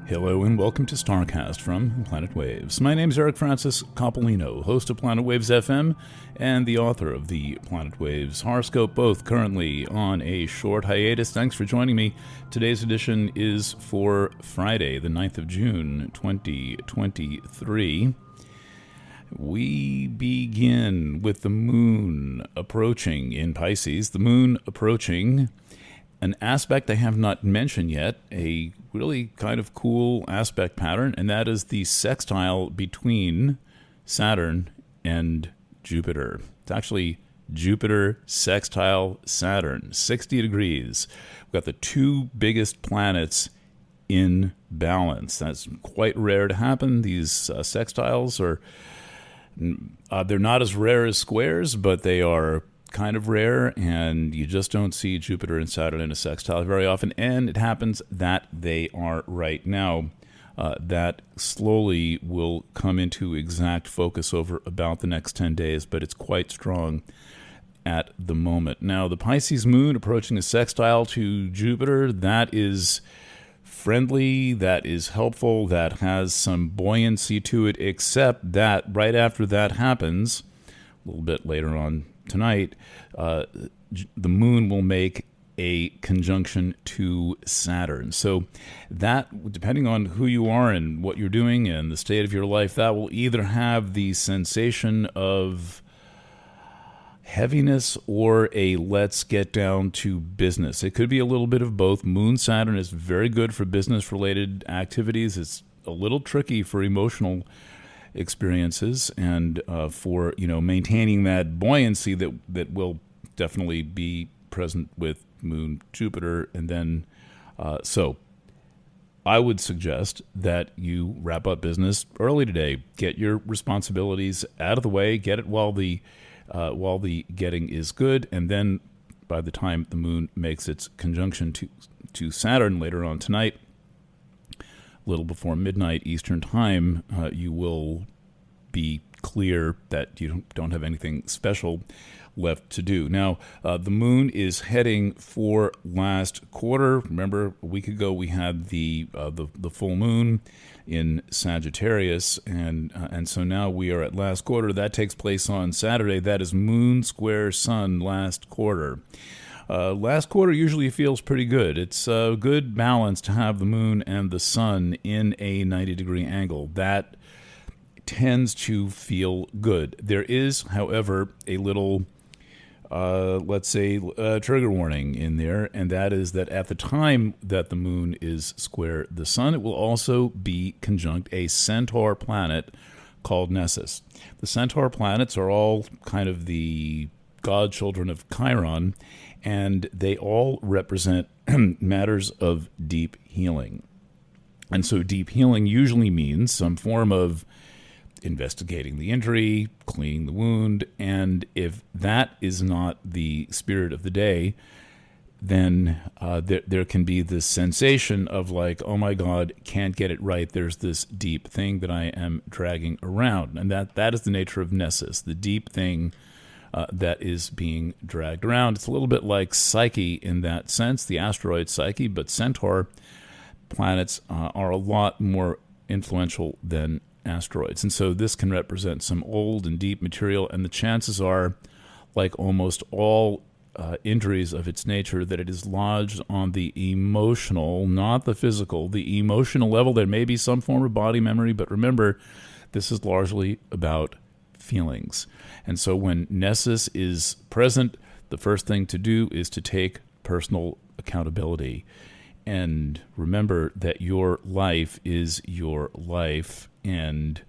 Hello and welcome to STARCAST from Planet Waves. My name is Eric Francis Coppolino, host of Planet Waves FM and the author of the Planet Waves horoscope, both currently on a short hiatus. Thanks for joining me. Today's edition is for Friday, the 9th of June, 2023. We begin with the moon approaching in Pisces, the moon approaching an aspect I have not mentioned yet, a really kind of cool aspect pattern, and that is the sextile between Saturn and Jupiter. It's actually Jupiter sextile Saturn, 60 degrees. We've got the two biggest planets in balance. That's quite rare to happen. These sextiles are, they're not as rare as squares, but they are kind of rare, and you just don't see Jupiter and Saturn in a sextile very often, and it happens that they are right now. That slowly will come into exact focus over about the next 10 days, but it's quite strong at the moment. Now, the Pisces moon approaching a sextile to Jupiter, that is friendly, that is helpful, that has some buoyancy to it, except that right after that happens, a little bit later on tonight, the moon will make a conjunction to Saturn. So that, depending on who you are and what you're doing and the state of your life, that will either have the sensation of heaviness or a let's get down to business. It could be a little bit of both. Moon Saturn is very good for business-related activities. It's a little tricky for emotional experiences and for maintaining that buoyancy that will definitely be present with Moon Jupiter. And then so I would suggest that you wrap up business early today. Get your responsibilities out of the way. Get it while the getting is good, and then by the time the moon makes its conjunction to Saturn later on tonight, little before midnight Eastern time, you will be clear that you don't have anything special left to do. Now, the moon is heading for last quarter. Remember, a week ago we had the full moon in Sagittarius, and so now we are at last quarter. That takes place on Saturday. That is moon square sun last quarter. Last quarter usually feels pretty good. It's a good balance to have the moon and the sun in a 90-degree angle. That tends to feel good. There is, however, a little, let's say, trigger warning in there, and that is that at the time that the moon is square the sun, it will also be conjunct a centaur planet called Nessus. The centaur planets are all kind of the godchildren of Chiron, and they all represent matters of deep healing. And so deep healing usually means some form of investigating the injury, cleaning the wound, and if that is not the spirit of the day, then there can be this sensation of like, oh my God, can't get it right. There's this deep thing that I am dragging around, and that is the nature of Nessus, the deep thing that is being dragged around. It's a little bit like Psyche in that sense, the asteroid Psyche, but centaur planets are a lot more influential than asteroids. And so this can represent some old and deep material, and the chances are, like almost all injuries of its nature, that it is lodged on the emotional, not the physical, the emotional level. There may be some form of body memory, but remember, this is largely about feelings. And so when Nessus is present, the first thing to do is to take personal accountability. And remember that your life is your life. And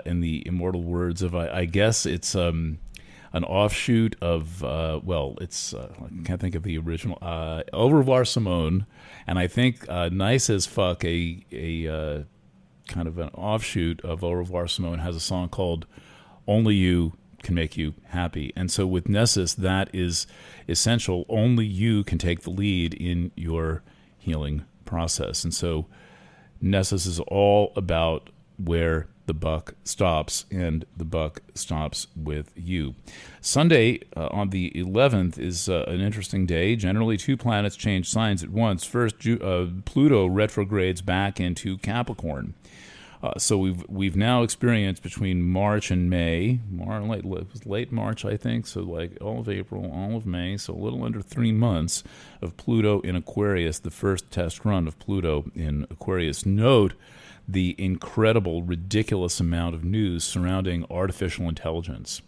in the immortal words of, I guess it's an offshoot of, I can't think of the original, Au revoir Simone. And I think Nice as Fuck, a kind of an offshoot of Au revoir Simone, has a song called Only You Can Make You Happy. And so with Nessus, that is essential. Only you can take the lead in your healing process. And so Nessus is all about where the buck stops, and the buck stops with you. Sunday on the 11th is an interesting day. Generally, two planets change signs at once. First, Pluto retrogrades back into Capricorn. So we've now experienced between March and May, late March, I think, so like all of April, all of May, so a little under 3 months of Pluto in Aquarius, the first test run of Pluto in Aquarius. Note the incredible, ridiculous amount of news surrounding artificial intelligence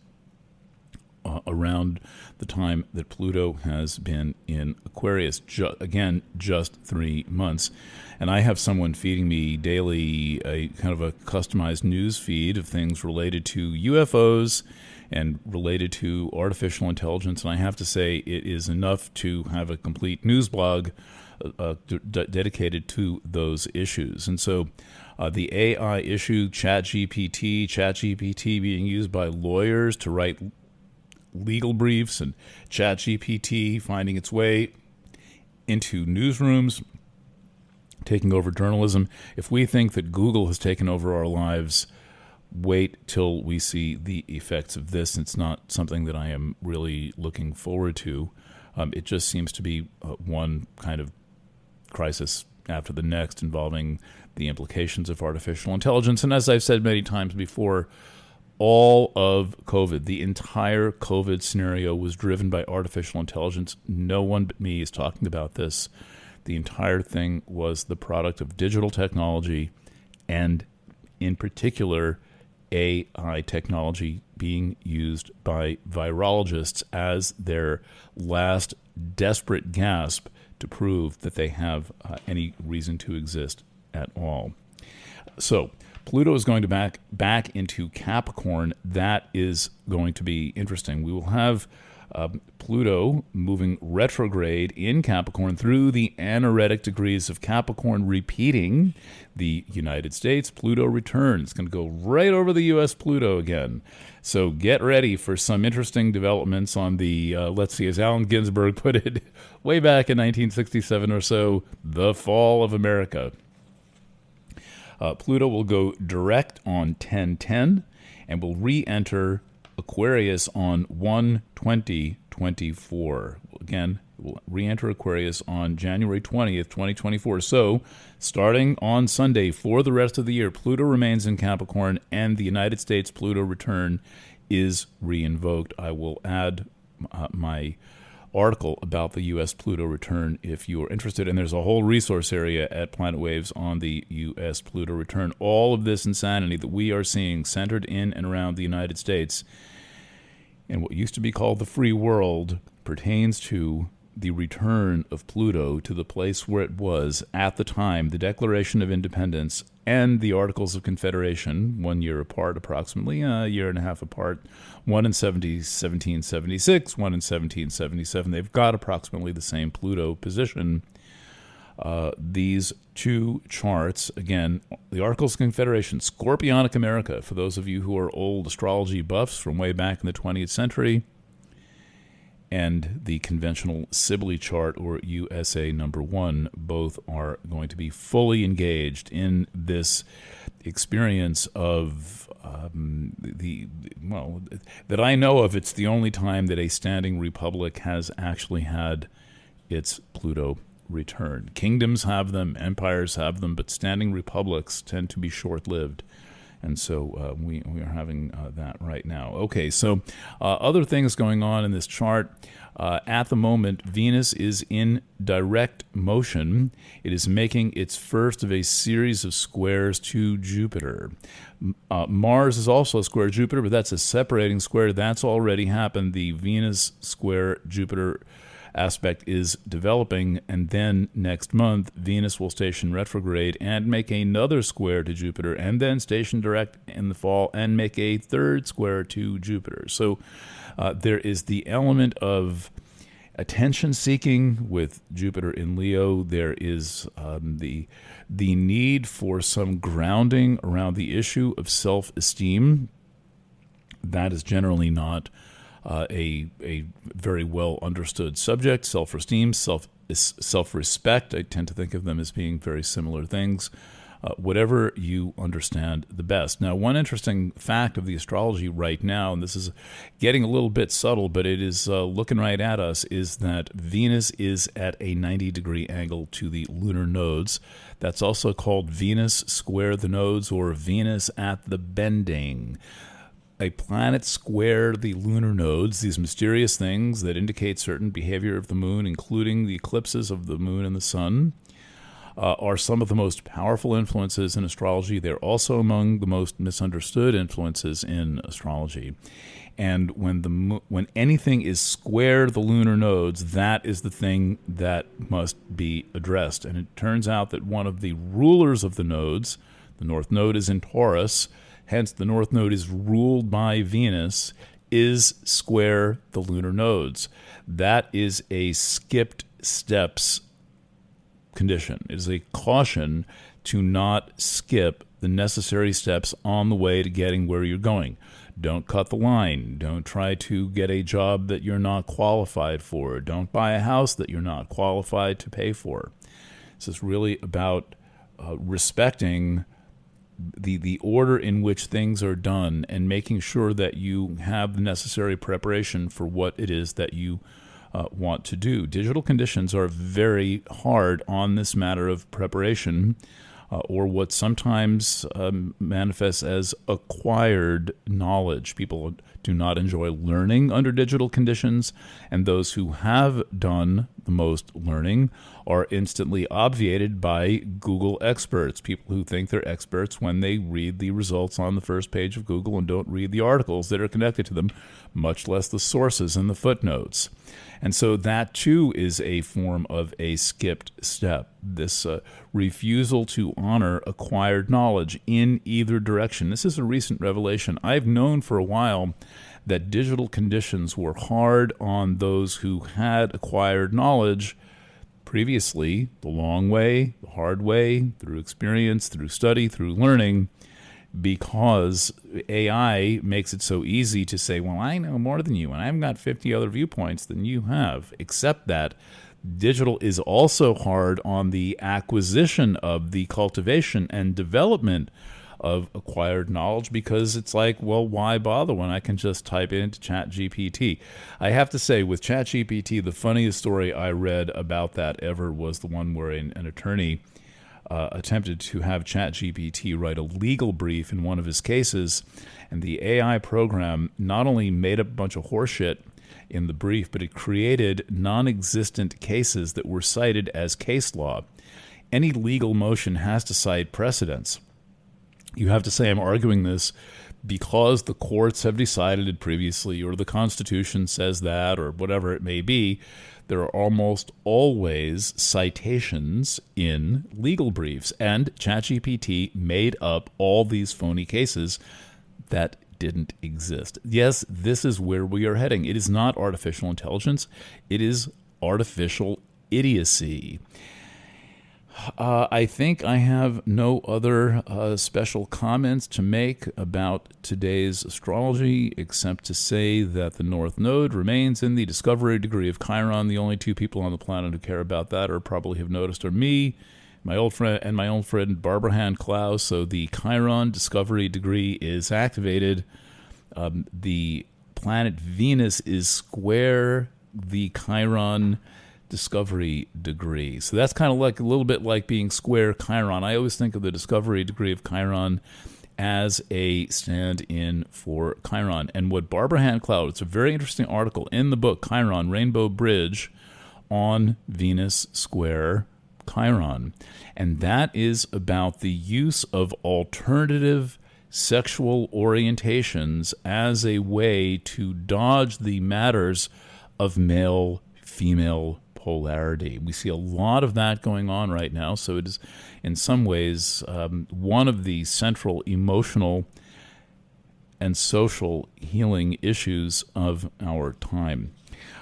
around the time that Pluto has been in Aquarius. Just 3 months. And I have someone feeding me daily a kind of a customized news feed of things related to UFOs and related to artificial intelligence. And I have to say it is enough to have a complete news blog dedicated to those issues. And so the AI issue, ChatGPT being used by lawyers to write legal briefs, and ChatGPT finding its way into newsrooms, taking over journalism. If we think that Google has taken over our lives, wait till we see the effects of this. It's not something that I am really looking forward to. It just seems to be one kind of crisis after the next involving the implications of artificial intelligence. And as I've said many times before, all of COVID, the entire COVID scenario was driven by artificial intelligence. No one but me is talking about this. The entire thing was the product of digital technology, and in particular, AI technology being used by virologists as their last desperate gasp to prove that they have any reason to exist at all. So Pluto is going to back into Capricorn. That is going to be interesting. We will have Pluto moving retrograde in Capricorn through the anaretic degrees of Capricorn, repeating the United States. Pluto return. It's going to go right over the U.S. Pluto again. So get ready for some interesting developments on the, let's see, as Allen Ginsberg put it way back in 1967 or so, the fall of America. Pluto will go direct on 10/10 and will re-enter Aquarius on 1/20/24. Again, it will re-enter Aquarius on January 20th, 2024. So, starting on Sunday for the rest of the year, Pluto remains in Capricorn, and the United States Pluto return is re-invoked. I will add my article about the U.S. Pluto return if you are interested, and there's a whole resource area at Planet Waves on the U.S. Pluto return. All of this insanity that we are seeing centered in and around the United States and what used to be called the free world pertains to the return of Pluto to the place where it was at the time the Declaration of Independence and the Articles of Confederation, 1 year apart approximately, a year and a half apart, one in 1776, one in 1777. They've got approximately the same Pluto position. These two charts, again, the Articles of Confederation, Scorpionic America, for those of you who are old astrology buffs from way back in the 20th century, and the conventional Sibley chart, or USA number 1, both are going to be fully engaged in this experience of that I know of. It's the only time that a standing republic has actually had its Pluto return. Kingdoms have them, empires have them, but standing republics tend to be short-lived. And so we are having that right now. Okay, so other things going on in this chart. At the moment, Venus is in direct motion. It is making its first of a series of squares to Jupiter. Mars is also a square Jupiter, but that's a separating square. That's already happened. The Venus square Jupiter aspect is developing, and then next month Venus will station retrograde and make another square to Jupiter, and then station direct in the fall and make a third square to Jupiter. So there is the element of attention seeking with Jupiter in Leo. There is the need for some grounding around the issue of self-esteem. That is generally not a very well understood subject. Self-esteem, self-respect, I tend to think of them as being very similar things. whatever you understand the best. Now, one interesting fact of the astrology right now, and this is getting a little bit subtle, but it is looking right at us, is that Venus is at a 90-degree angle to the lunar nodes. That's also called Venus square the nodes, or Venus at the bending. A planet square the lunar nodes, these mysterious things that indicate certain behavior of the moon, including the eclipses of the moon and the sun, are some of the most powerful influences in astrology. They're also among the most misunderstood influences in astrology. And when anything is square the lunar nodes, that is the thing that must be addressed. And it turns out that one of the rulers of the nodes, the North Node is in Taurus, hence the North Node is ruled by Venus, is square the lunar nodes. That is a skipped steps condition. It is a caution to not skip the necessary steps on the way to getting where you're going. Don't cut the line. Don't try to get a job that you're not qualified for. Don't buy a house that you're not qualified to pay for. This is really about respecting the order in which things are done and making sure that you have the necessary preparation for what it is that you want to do. Digital conditions are very hard on this matter of preparation, or what sometimes manifests as acquired knowledge. People do not enjoy learning under digital conditions, and those who have done the most learning are instantly obviated by Google experts, people who think they're experts when they read the results on the first page of Google and don't read the articles that are connected to them, much less the sources and the footnotes. And so that, too, is a form of a skipped step, this refusal to honor acquired knowledge in either direction. This is a recent revelation. I've known for a while that digital conditions were hard on those who had acquired knowledge previously, the long way, the hard way, through experience, through study, through learning, because AI makes it so easy to say, well, I know more than you, and I've got 50 other viewpoints than you have, except that digital is also hard on the acquisition of the cultivation and development of acquired knowledge, because it's like, well, why bother when I can just type it into ChatGPT? I have to say, with ChatGPT, the funniest story I read about that ever was the one where an attorney attempted to have ChatGPT write a legal brief in one of his cases, and the AI program not only made up a bunch of horseshit in the brief, but it created non-existent cases that were cited as case law. Any legal motion has to cite precedents. You have to say, I'm arguing this because the courts have decided it previously, or the Constitution says that, or whatever it may be. There are almost always citations in legal briefs, and ChatGPT made up all these phony cases that didn't exist. Yes, this is where we are heading. It is not artificial intelligence. It is artificial idiocy. I think I have no other special comments to make about today's astrology, except to say that the North Node remains in the discovery degree of Chiron. The only two people on the planet who care about that, or probably have noticed, are me, my old friend Barbara Hand Klaus. So the Chiron discovery degree is activated. The planet Venus is square the Chiron discovery degree. So that's kind of like a little bit like being square Chiron. I always think of the discovery degree of Chiron as a stand-in for Chiron. And what Barbara Hand Cloud, it's a very interesting article in the book Chiron, Rainbow Bridge, on Venus square Chiron. And that is about the use of alternative sexual orientations as a way to dodge the matters of male-female polarity. We see a lot of that going on right now, so it is in some ways one of the central emotional and social healing issues of our time.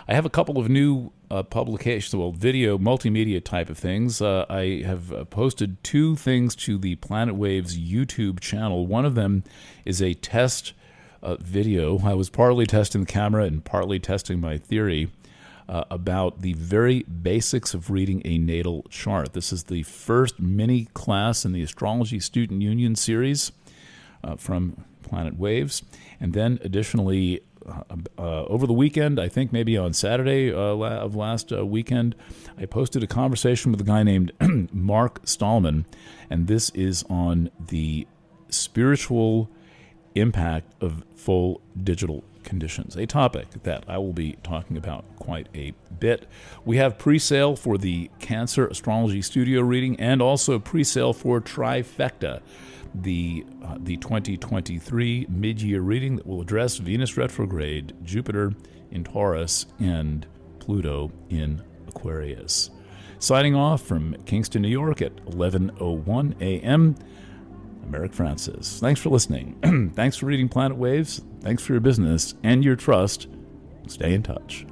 I have a couple of new publications, well, video, multimedia type of things. I have posted two things to the Planet Waves YouTube channel. One of them is a test video. I was partly testing the camera and partly testing my theory. about the very basics of reading a natal chart. This is the first mini class in the Astrology Student Union series from Planet Waves. And then additionally, over the weekend, I think maybe on Saturday of last weekend, I posted a conversation with a guy named Mark Stallman, and this is on the spiritual impact of full digital conditions, a topic that I will be talking about quite a bit. We have pre-sale for the Cancer Astrology Studio reading and also pre-sale for Trifecta, the 2023 mid-year reading that will address Venus retrograde, Jupiter in Taurus, and Pluto in Aquarius. Signing off from Kingston, New York at 11:01 a.m., I'm Eric Francis. Thanks for listening. Thanks for reading Planet Waves. Thanks for your business and your trust. Stay in touch.